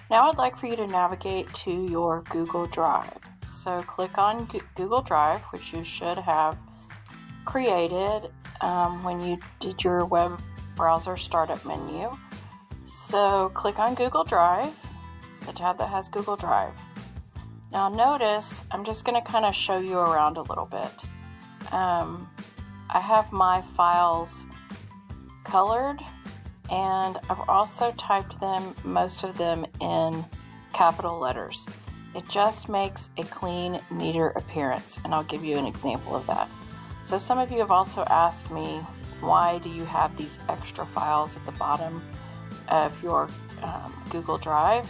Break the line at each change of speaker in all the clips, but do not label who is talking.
Now I'd like for you to navigate to your Google Drive. So click on Google Drive, which you should have created when you did your web browser startup menu. So click on Google Drive, the tab that has Google Drive. Now notice, I'm just going to kind of show you around a little bit. I have my files colored, and I've also typed them, most of them in capital letters. It just makes a clean, neater appearance, and I'll give you an example of that. So some of you have also asked me, why do you have these extra files at the bottom of your Google Drive?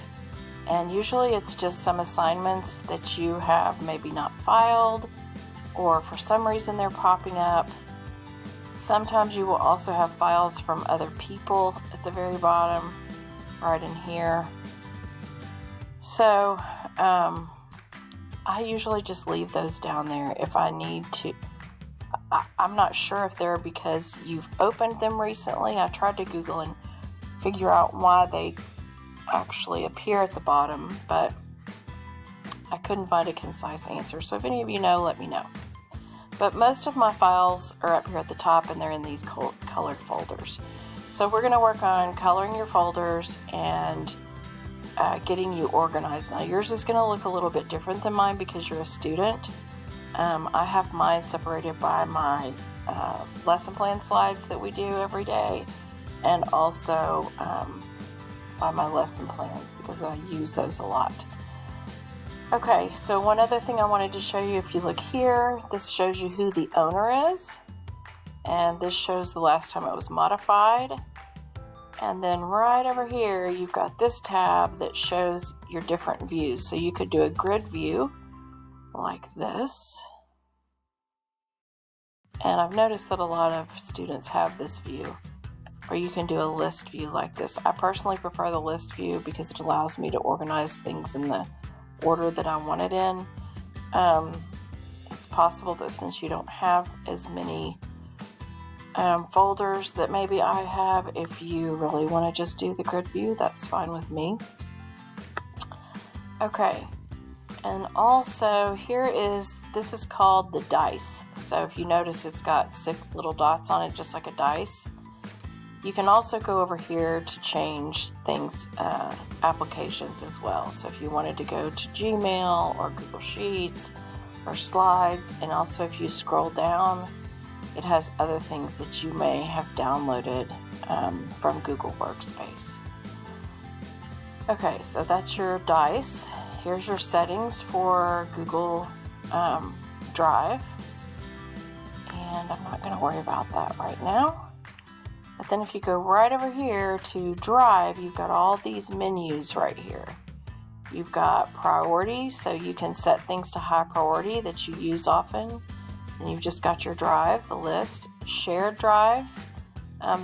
And usually it's just some assignments that you have maybe not filed, or for some reason they're popping up. Sometimes you will also have files from other people at the very bottom, right in here. So I usually just leave those down there if I need to. I'm not sure if they're because you've opened them recently. I tried to Google and figure out why they actually appear at the bottom, but I couldn't find a concise answer. So if any of you know, let me know. But most of my files are up here at the top, and they're in these colored folders. So we're going to work on coloring your folders and getting you organized. Now yours is going to look a little bit different than mine because you're a student. I have mine separated by my lesson plan slides that we do every day, and also by my lesson plans because I use those a lot. Okay, so one other thing I wanted to show you, if you look here, this shows you who the owner is, and this shows the last time it was modified. And then right over here, you've got this tab that shows your different views. So you could do a grid view like this. And I've noticed that a lot of students have this view. Or you can do a list view like this. I personally prefer the list view because it allows me to organize things in the order that I want it in. It's possible that since you don't have as many folders that maybe I have, if you really want to just do the grid view, that's fine with me. Okay, and also this is called the dice. So if you notice, it's got 6 little dots on it, just like a dice. You can also go over here to change things, applications as well. So if you wanted to go to Gmail or Google Sheets or Slides, and also if you scroll down, it has other things that you may have downloaded from Google Workspace. Okay, so that's your dice. Here's your settings for Google Drive. And I'm not going to worry about that right now. But then if you go right over here to Drive, you've got all these menus right here. You've got priority, so you can set things to high priority that you use often. And you've just got your drive, the list. Shared drives.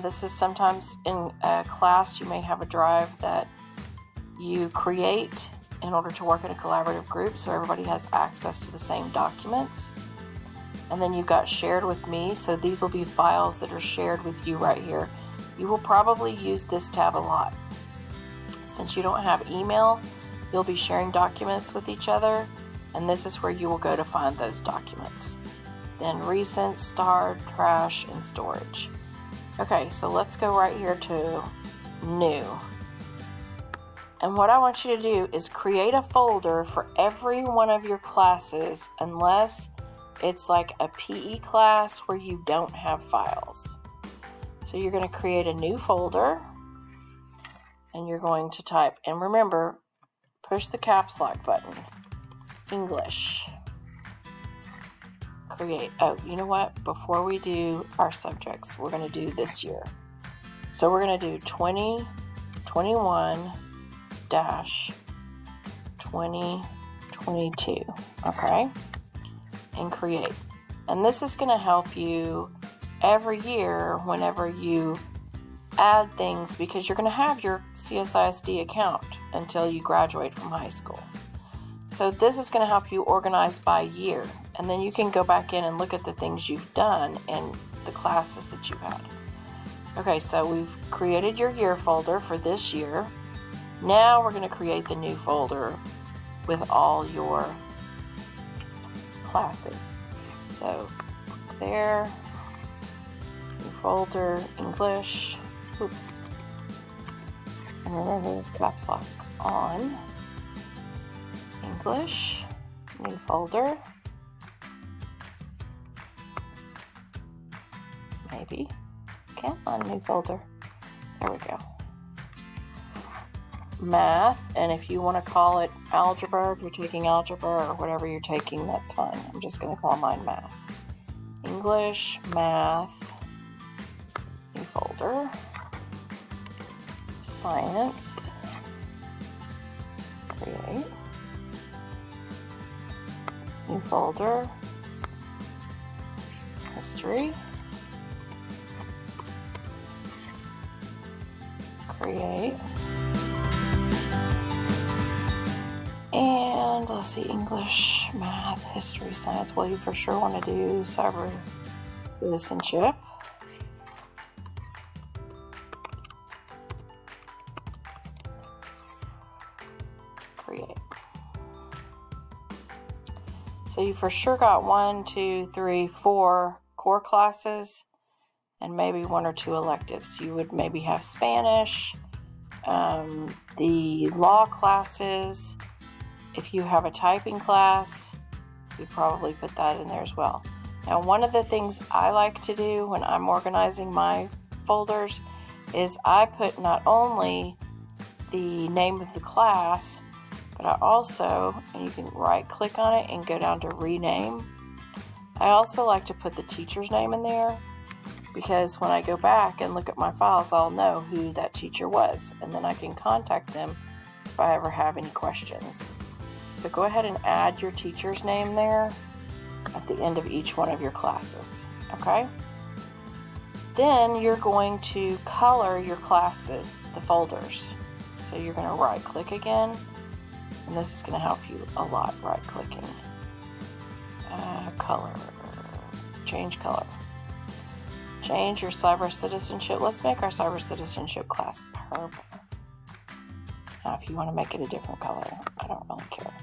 This is sometimes in a class you may have a drive that you create in order to work in a collaborative group so everybody has access to the same documents. And then you've got shared with me, so these will be files that are shared with you right here. You will probably use this tab a lot. Since you don't have email, you'll be sharing documents with each other, and this is where you will go to find those documents. Then recent, starred, trash, and storage. Okay, so let's go right here to new. And what I want you to do is create a folder for every one of your classes, unless it's like a PE class where you don't have files. So you're going to create a new folder, and you're going to type, and remember, push the caps lock button, English, create. Oh, you know what? Before we do our subjects, we're going to do this year. So we're going to do 2021-2022, okay? And create. And this is going to help you every year whenever you add things, because you're going to have your CSISD account until you graduate from high school. So this is going to help you organize by year, and then you can go back in and look at the things you've done and the classes that you've had. Okay, so we've created your year folder for this year. Now we're going to create the new folder with all your classes. So there, new folder, English, oops, and remember caps lock on, English, new folder, maybe, can't find new folder, there we go. Math, and if you want to call it algebra, if you're taking algebra or whatever you're taking, that's fine. I'm just going to call mine math. English, math, new folder, science, create, new folder, history, create, and let's see, English, math, history, science. Well, you for sure want to do cyber citizenship. Create. So you for sure got 1, 2, 3, 4 core classes and maybe 1 or 2 electives. You would maybe have Spanish, the law classes. If you have a typing class, you probably put that in there as well. Now, one of the things I like to do when I'm organizing my folders is I put not only the name of the class, but I also, and you can right click on it and go down to rename. I also like to put the teacher's name in there because when I go back and look at my files, I'll know who that teacher was, and then I can contact them if I ever have any questions. So go ahead and add your teacher's name there at the end of each one of your classes, okay? Then you're going to color your classes, the folders. So you're going to right click again, and this is going to help you a lot, right clicking. Color, change color. Change your cyber citizenship. Let's make our cyber citizenship class purple. Now, if you want to make it a different color, I don't really care.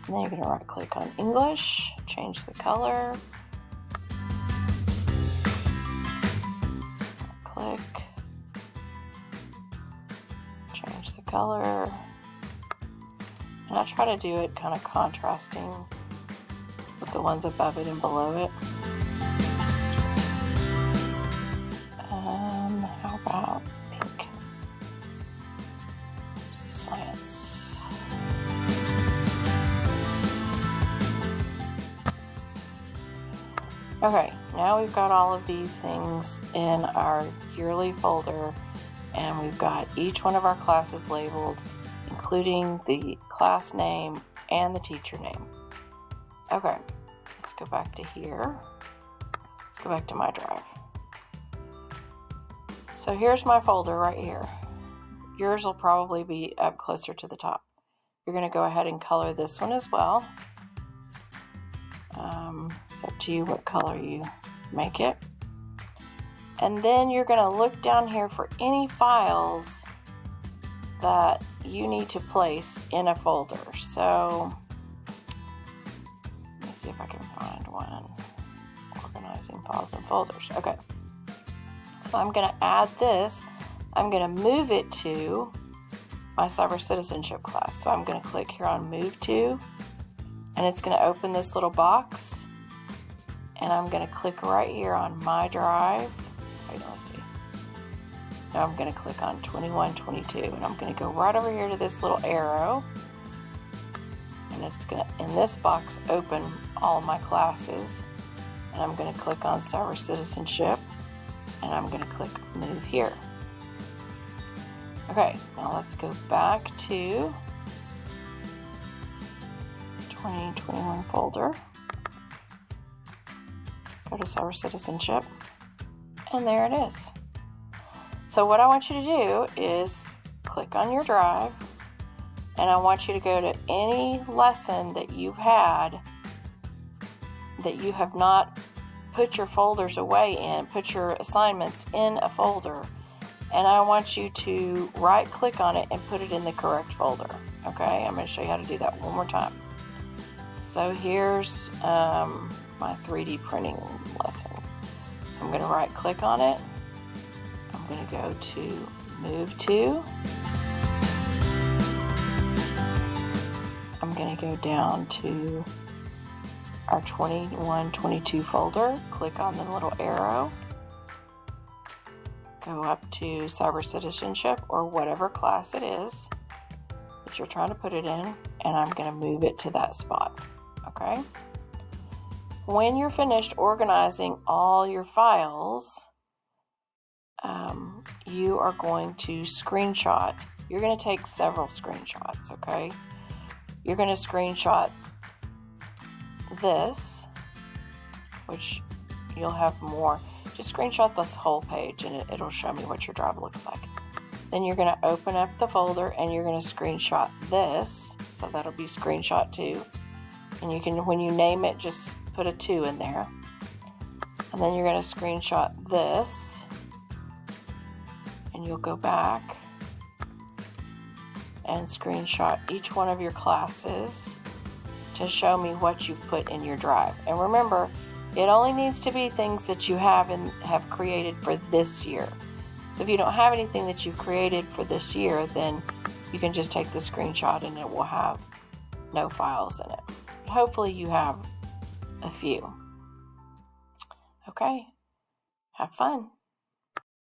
And then you're going to right click on English, change the color. Right click, change the color. And I try to do it kind of contrasting with the ones above it and below it. How about pink? Science. Okay, now we've got all of these things in our yearly folder, and we've got each one of our classes labeled, including the class name and the teacher name. Okay, let's go back to here. Let's go back to my drive. So here's my folder right here. Yours will probably be up closer to the top. You're going to go ahead and color this one as well. It's up to you what color you make it. And then you're going to look down here for any files that you need to place in a folder. So let me see if I can find one. Organizing files and folders. Okay. So I'm going to add this. I'm going to move it to my cyber citizenship class. So I'm going to click here on move to, and it's going to open this little box. And I'm going to click right here on my drive. Wait, let's see. Now I'm going to click on 2122, and I'm going to go right over here to this little arrow, and it's going to, in this box, open all my classes, and I'm going to click on cyber citizenship, and I'm going to click move here. Okay, now let's go back to 2021 folder, go to cyber citizenship, and there it is. So what I want you to do is click on your drive, and I want you to go to any lesson that you've had that you have not put your folders away in, put your assignments in a folder, and I want you to right click on it and put it in the correct folder. Okay, I'm going to show you how to do that one more time. So here's my 3D printing lesson. So I'm going to right click on it. I'm going to go to Move To. I'm going to go down to our 21-22 folder. Click on the little arrow. Go up to Cyber Citizenship or whatever class it is that you're trying to put it in, and I'm going to move it to that spot. Okay? When you're finished organizing all your files, you are going to screenshot. You're going to take several screenshots, okay? You're going to screenshot this, which you'll have more. Just screenshot this whole page and it'll show me what your drive looks like. Then you're going to open up the folder and you're going to screenshot this. So that'll be screenshot 2. And you can, when you name it, just put a 2 in there. And then you're going to screenshot this. And you'll go back and screenshot each one of your classes to show me what you've put in your drive. And remember, it only needs to be things that you have created for this year. So if you don't have anything that you've created for this year, then you can just take the screenshot and it will have no files in it. But hopefully you have a few. Okay, have fun.